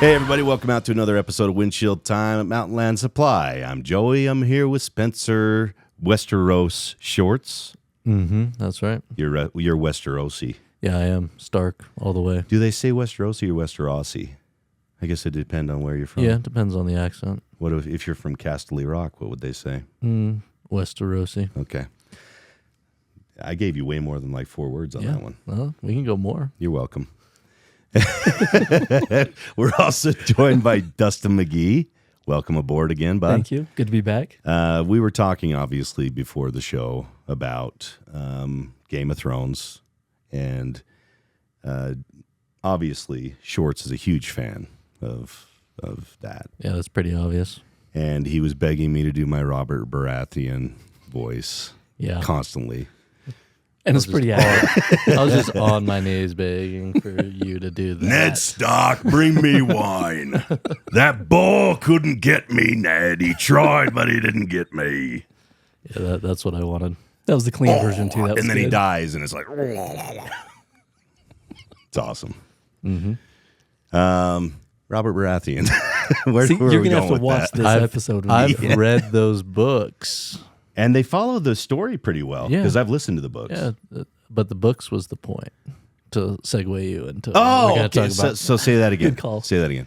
Hey, everybody, welcome out to another episode of Windshield Time at Mountain Land Supply. I'm Joey. I'm here with Spencer Westeros Shorts. That's right. You're Westerosi. Yeah, I am. Stark all the way. Do they say Westerosi or Westerosi? I guess it depends on where you're from. Yeah, it depends on the accent. What if you're from Casterly Rock, what would they say? Westerosi. Okay. I gave you way more than like 4 words on that one. Well, we can go more. You're welcome. We're also joined by Dustin McGee. Welcome aboard again, bud. Thank you. Good to be back. We were talking, obviously, before the show about Game of Thrones, and obviously, Shorts is a huge fan of that. Yeah, that's pretty obvious. And he was begging me to do my Robert Baratheon voice constantly. And it's pretty accurate. I was just on my knees begging for you to do that. Ned Stark, bring me wine. That bull couldn't get me, Ned. He tried, but he didn't get me. Yeah, that's what I wanted. That was the clean version, too. That was and then good. he dies, and it's like... It's awesome. Robert Baratheon. Where See, are you're we going to have going to with watch that? this episode. I've read those books. And they follow the story pretty well, because I've listened to the books. Yeah, but the books was the point to segue you into. Okay. So say that again. Good call. Say that again.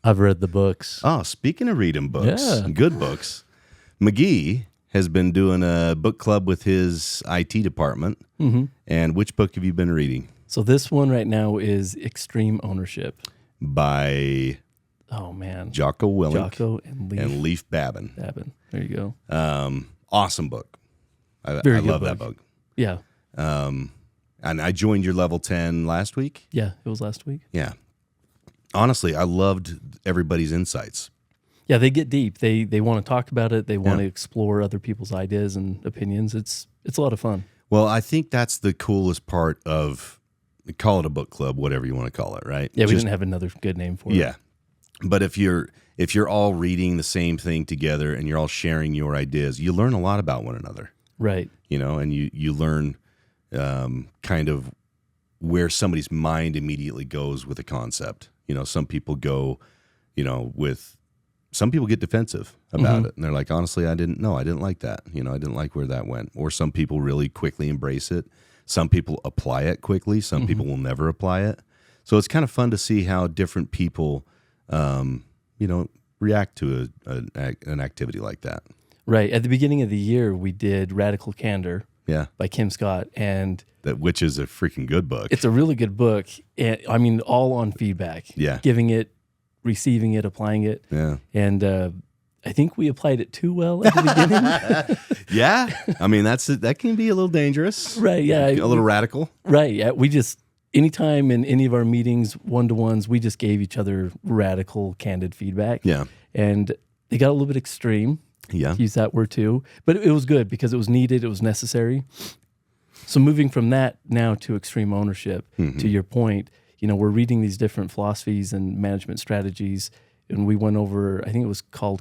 I've read the books. Oh, speaking of reading books, Yeah. good books, McGee has been doing a book club with his IT department. And which book have you been reading? So this one right now is Extreme Ownership. By Oh, man. Jocko Willink Jocko and Leif Babin. There you go. Awesome book. I Very good love that book. Yeah. And I joined your level 10 last week. Yeah, it was last week. Yeah. Honestly, I loved everybody's insights. Yeah, they get deep. They want to talk about it. They want to explore other people's ideas and opinions. It's a lot of fun. Well, I think that's the coolest part of, call it a book club, whatever you want to call it, right? Yeah, we didn't have another good name for it. Yeah. But if you're all reading the same thing together and you're all sharing your ideas, you learn a lot about one another. Right. You know, and you learn kind of where somebody's mind immediately goes with a concept. You know, some people go, some people get defensive about it. And they're like, honestly, I didn't like that. You know, I didn't like where that went. Or some people really quickly embrace it. Some people apply it quickly. Some people will never apply it. So it's kind of fun to see how different people react to an activity like that. Right. At the beginning of the year, we did Radical Candor by Kim Scott. And which is a freaking good book. it's a really good book. And, I mean, all on feedback. Yeah. Giving it, receiving it, applying it. Yeah. And I think we applied it too well at the beginning. Yeah. I mean, that can be a little dangerous. Right. Yeah. A little radical. Right. Yeah. We just, anytime in any of our meetings, one-to-ones, we just gave each other radical, candid feedback. Yeah. And they got a little bit extreme. Yeah. Use that word too. But it was good because it was needed. It was necessary. So moving from that now to extreme ownership, to your point, we're reading these different philosophies and management strategies. And we went over, I think it was called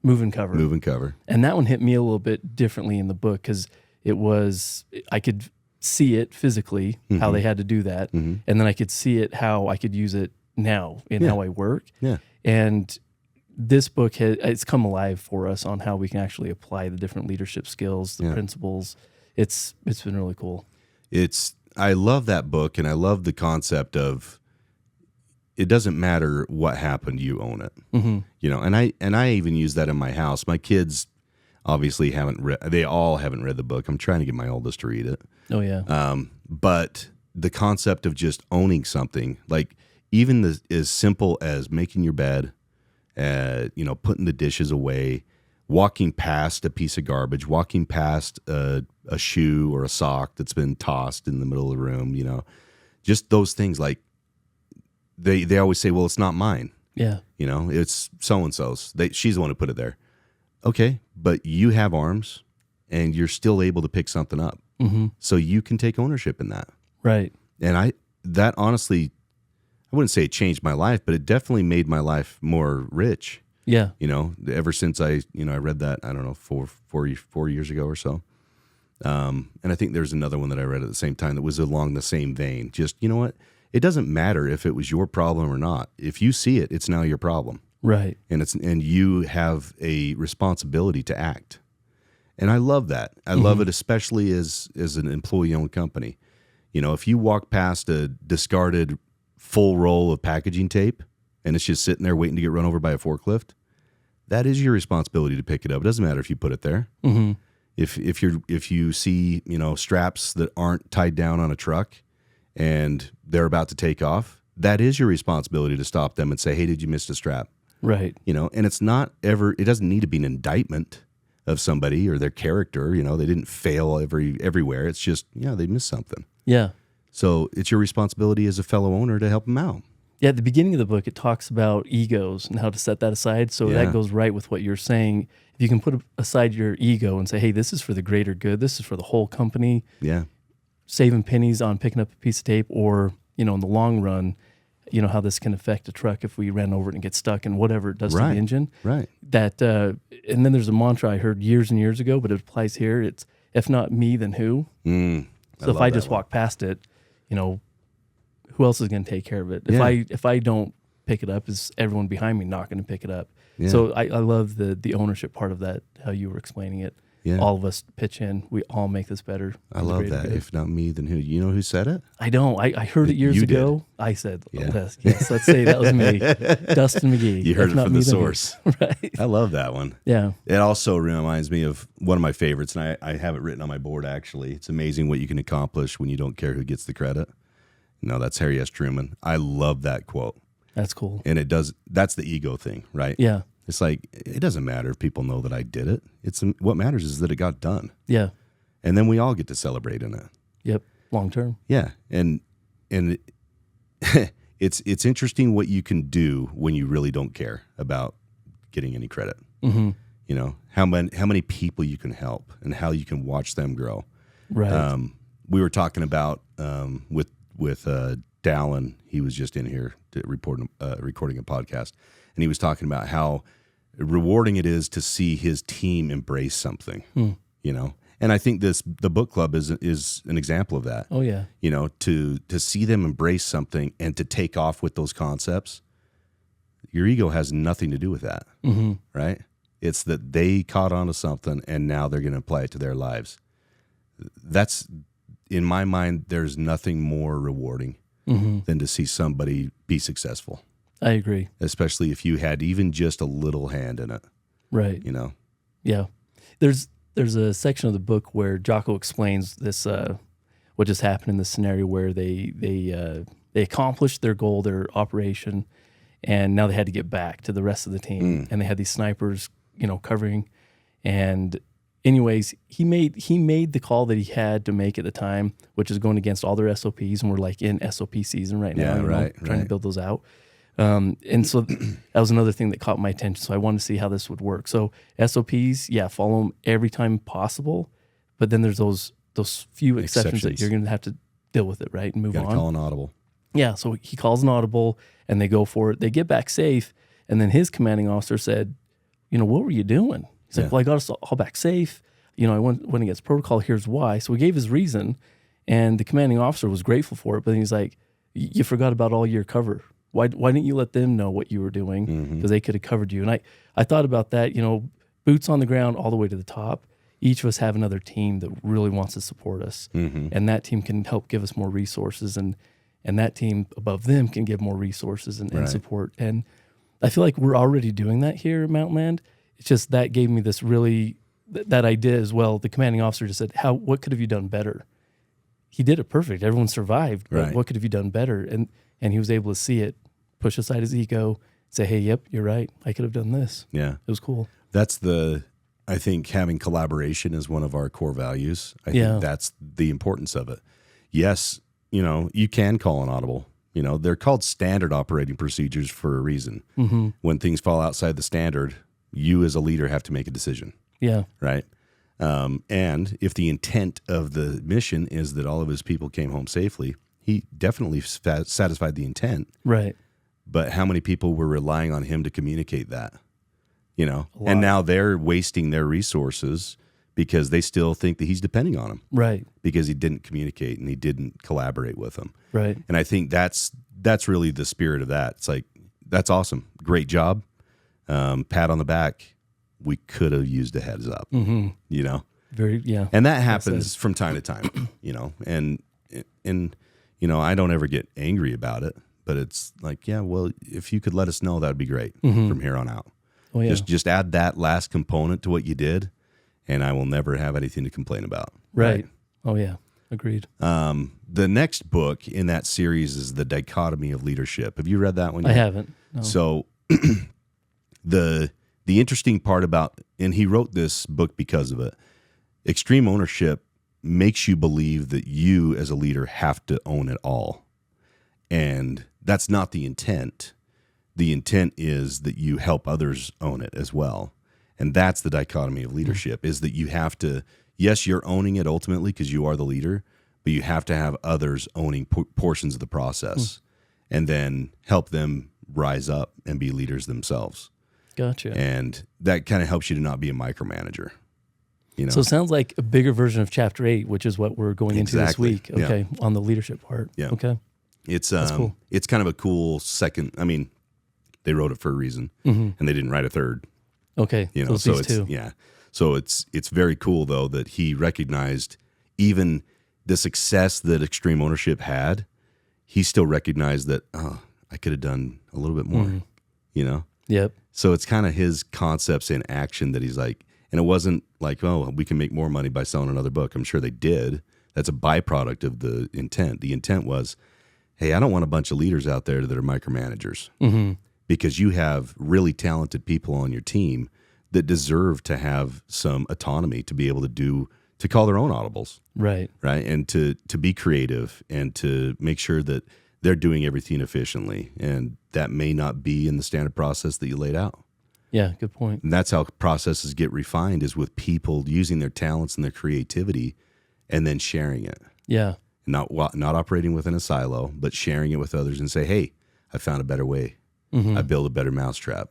Move and Cover. Move and Cover. And that one hit me a little bit differently in the book because I could see it physically, how they had to do that. And then I could see it, how I could use it now in how I work. Yeah. And this book it's come alive for us on how we can actually apply the different leadership skills, the principles. It's been really cool. I love that book, and I love the concept of it doesn't matter what happened, you own it. And I even use that in my house. My kids obviously they all haven't read the book. I'm trying to get my oldest to read it. Oh yeah. But the concept of just owning something, like even as simple as making your bed, putting the dishes away, walking past a piece of garbage, walking past a shoe or a sock that's been tossed in the middle of the room, just those things. Like they always say, well, it's not mine. Yeah. It's so-and-so's. She's the one who put it there. Okay. But you have arms and you're still able to pick something up. So you can take ownership in that. Right. And that honestly, I wouldn't say it changed my life, but it definitely made my life more rich. Yeah. Ever since I read that, I don't know, 4 years ago or so. And I think there's another one that I read at the same time that was along the same vein. Just, you know what? it doesn't matter if it was your problem or not. If you see it, it's now your problem. Right. And you have a responsibility to act. And I love that. I love it, especially as an employee-owned company. You know, if you walk past a discarded full roll of packaging tape and it's just sitting there waiting to get run over by a forklift, that is your responsibility to pick it up. It doesn't matter if you put it there. Mm-hmm. If you see, you know, straps that aren't tied down on a truck and they're about to take off, that is your responsibility to stop them and say, hey, did you miss a strap? Right. You know, and it doesn't need to be an indictment of somebody or their character. You know, they didn't fail everywhere. It's just, they missed something. Yeah. So it's your responsibility as a fellow owner to help them out. Yeah, at the beginning of the book, it talks about egos and how to set that aside. So that goes right with what you're saying. If you can put aside your ego and say, hey, this is for the greater good. This is for the whole company. Yeah. Saving pennies on picking up a piece of tape, or, in the long run, how this can affect a truck if we ran over it and get stuck and whatever it does to the engine. Right. That, and then there's a mantra I heard years and years ago, but it applies here. It's, if not me, then who? So if I just walk past it, who else is going to take care of it? If I don't pick it up, is everyone behind me not going to pick it up? Yeah. So I love the ownership part of that, how you were explaining it. Yeah. All of us pitch in. We all make this better. I love that. If not me, then who? You know who said it? I don't. I heard it years ago. I said, yes, let's say that was me. Dustin McGee. You heard it from the source. Right. I love that one. Yeah. It also reminds me of one of my favorites, and I have it written on my board, actually. It's amazing what you can accomplish when you don't care who gets the credit. No, that's Harry S. Truman. I love that quote. That's cool. And that's the ego thing, right? Yeah. It's like, it doesn't matter if people know that I did it. What matters is that it got done. Yeah. And then we all get to celebrate in it. Yep. Long term. Yeah. And it's interesting what you can do when you really don't care about getting any credit. Mm-hmm. How many people you can help and how you can watch them grow. Right. We were talking about with Dallin. He was just in here recording a podcast, and he was talking about how rewarding it is to see his team embrace something. And I think the book club is an example of that. Oh yeah. To see them embrace something and to take off with those concepts. Your ego has nothing to do with that, right? It's that they caught on to something and now they're going to apply it to their lives. That's, in my mind, there's nothing more rewarding than to see somebody be successful. I agree. Especially if you had even just a little hand in it. Right. Yeah. There's a section of the book where Jocko explains this, what just happened in this scenario where they accomplished their goal, their operation, and now they had to get back to the rest of the team. And they had these snipers, covering. And anyways, he made the call that he had to make at the time, which is going against all their SOPs, and we're like in SOP season right now, trying to build those out. And so that was another thing that caught my attention. So I wanted to see how this would work. So SOPs, follow them every time possible, but then there's those few exceptions that you're going to have to deal with it, right, and move on. Call an audible. Yeah, so he calls an audible, and they go for it. They get back safe, and then his commanding officer said, what were you doing? He's like, well, I got us all back safe. I went against protocol. Here's why. So we gave his reason, and the commanding officer was grateful for it. But then he's like, you forgot about all your cover. Why didn't you let them know what you were doing? Because they could have covered you. And I thought about that, boots on the ground all the way to the top. Each of us have another team that really wants to support us. And that team can help give us more resources. And that team above them can give more resources and support. And I feel like we're already doing that here at Mountainland. It's just that gave me this really, that idea as well. The commanding officer just said, what could have you done better? He did it perfect. Everyone survived. But what could have you done better? And he was able to see it, push aside his ego, say, hey, yep, you're right. I could have done this. Yeah. It was cool. I think having collaboration is one of our core values. I think that's the importance of it. Yes, you can call an audible. They're called standard operating procedures for a reason. When things fall outside the standard, you as a leader have to make a decision. Yeah. Right? And if the intent of the mission is that all of his people came home safely, he definitely satisfied the intent. Right. But how many people were relying on him to communicate that? And now they're wasting their resources because they still think that he's depending on them. Right. Because he didn't communicate and he didn't collaborate with them. Right. And I think that's really the spirit of that. It's like, that's awesome. Great job. Pat on the back. We could have used a heads up, you know? Very, yeah. And that happens from time to time, you know, and, you know, I don't ever get angry about it, but it's like, yeah, well, if you could let us know, that'd be great from here on out. Oh, yeah. Just add that last component to what you did, and I will never have anything to complain about. Right. Oh, yeah. Agreed. The next book in that series is The Dichotomy of Leadership. Have you read that one yet? I haven't. No. So the interesting part about, and he wrote this book because of it, extreme ownership makes you believe that you as a leader have to own it all. And that's not the intent. The intent is that you help others own it as well. And that's the dichotomy of leadership, is that you have to, yes, you're owning it ultimately because you are the leader, but you have to have others owning portions of the process and then help them rise up and be leaders themselves. Gotcha. And that kind of helps you to not be a micromanager. You know? So it sounds like a bigger version of Chapter 8, which is what we're going into this week. Okay, on the leadership part. Yeah. Okay. It's cool. It's kind of a cool second. I mean, they wrote it for a reason, and they didn't write a third. Okay, You know, so so it's these it's two. So it's very cool though that he recognized even the success that extreme ownership had. He still recognized that I could have done a little bit more. You know. Yep. So it's kind of his concepts in action that he's like, and it wasn't like, oh, we can make more money by selling another book. I'm sure they did. That's a byproduct of the intent. The intent was, hey, I don't want a bunch of leaders out there that are micromanagers, because you have really talented people on your team that deserve to have some autonomy to be able to call their own audibles, Right. right? And to be creative and to make sure that they're doing everything efficiently. And that may not be in the standard process that you laid out. Yeah, good point. And that's how processes get refined, is with people using their talents and their creativity and then sharing it. Yeah. Not operating within a silo, but sharing it with others and say, hey, I found a better way. I built a better mousetrap.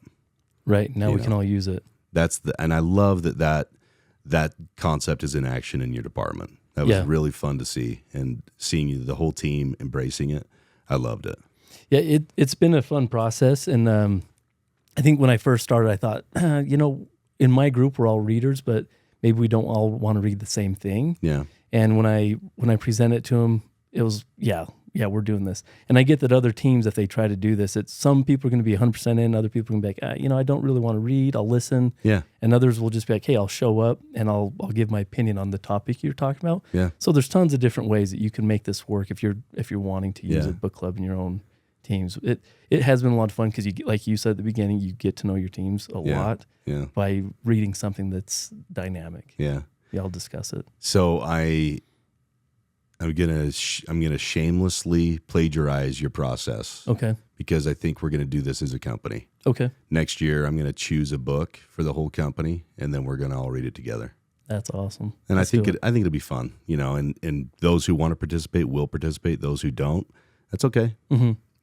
Right. Now we can all use it. And I love that concept is in action in your department. That was really fun to see, and seeing the whole team embracing it. I loved it. Yeah, it's been a fun process. And I think when I first started, I thought, you know, in my group, we're all readers, but maybe we don't all want to read the same thing. Yeah. And when I present it to them, it was, yeah, we're doing this. And I get that other teams, if they try to do this, some people are going to be 100% in, other people are going to be like, you know, I don't really want to read, I'll listen. Yeah. And others will just be like, hey, I'll show up and I'll give my opinion on the topic you're talking about. Yeah. So there's tons of different ways that you can make this work if you're wanting to use a book club in your own teams. It has been a lot of fun because, like you said at the beginning, you get to know your teams a lot by reading something that's dynamic. Yeah. Yeah, I'll discuss it. So I'm gonna shamelessly plagiarize your process. Okay. Because I think we're gonna do this as a company. Okay. Next year, I'm gonna choose a book for the whole company, and then we're gonna all read it together. That's awesome. And I think it'll be fun, you know. And those who want to participate will participate. Those who don't, that's okay.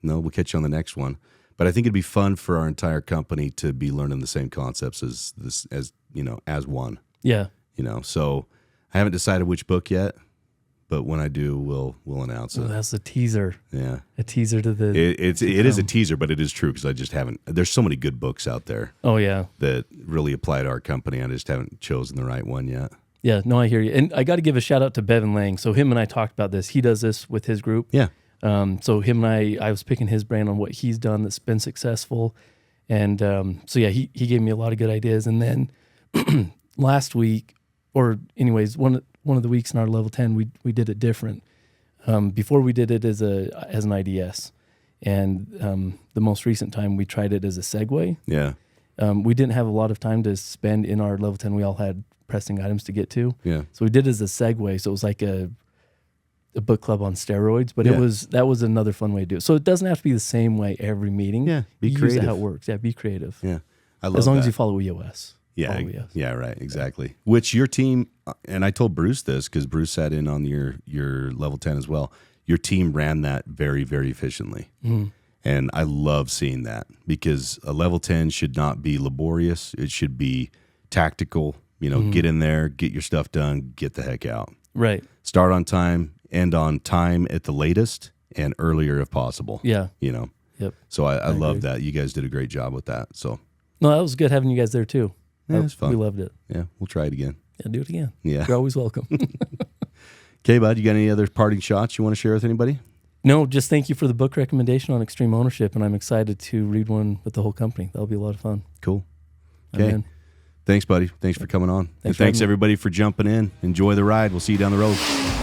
No, we'll catch you on the next one. But I think it'd be fun for our entire company to be learning the same concepts as you know, as one. Yeah. You know, so I haven't decided which book yet, but when I do, we'll announce it. That's a teaser. Yeah, a teaser to the. It is a teaser, but it is true because I just haven't. There's so many good books out there. Oh yeah, that really apply to our company. I just haven't chosen the right one yet. Yeah, no, I hear you, and I got to give a shout out to Bevan Lang. So him and I talked about this. He does this with his group. Yeah. So him and I was picking his brain on what he's done that's been successful, and so yeah, he gave me a lot of good ideas. And then last week, or anyways, one of the weeks in our level 10, we did it different. Before we did it as an IDS, and the most recent time we tried it as a segue. Yeah. We didn't have a lot of time to spend in our level 10. We all had pressing items to get to. Yeah. So we did it as a segue. So it was like a book club on steroids, but that was another fun way to do it. So it doesn't have to be the same way every meeting. Yeah. Be you creative. Use it how it works. Yeah. Be creative. Yeah. I love as long that. as you follow EOS. Yeah. Follow EOS. Yeah. Right. Exactly. Which your team, and I told Bruce this because Bruce sat in on your level 10 as well. Your team ran that very, very efficiently. Mm-hmm. And I love seeing that because a level 10 should not be laborious. It should be tactical, You know, get in there, get your stuff done, get the heck out. Right. Start on time, end on time at the latest, and earlier if possible. Yeah. You know. Yep. So I love agree. that. You guys did a great job with that. So No, that was good having you guys there too. yeah, it was fun. We loved it. Yeah, we'll try it again. Yeah, do it again. Yeah. You're always welcome. Okay, bud, you got any other parting shots you want to share with anybody? No, just thank you for the book recommendation on extreme ownership, and I'm excited to read one with the whole company. That'll be a lot of fun. Cool. I'm Okay. in. Thanks, buddy. Thanks for coming on. And for thanks having me. everybody for jumping in. Enjoy the ride. We'll see you down the road.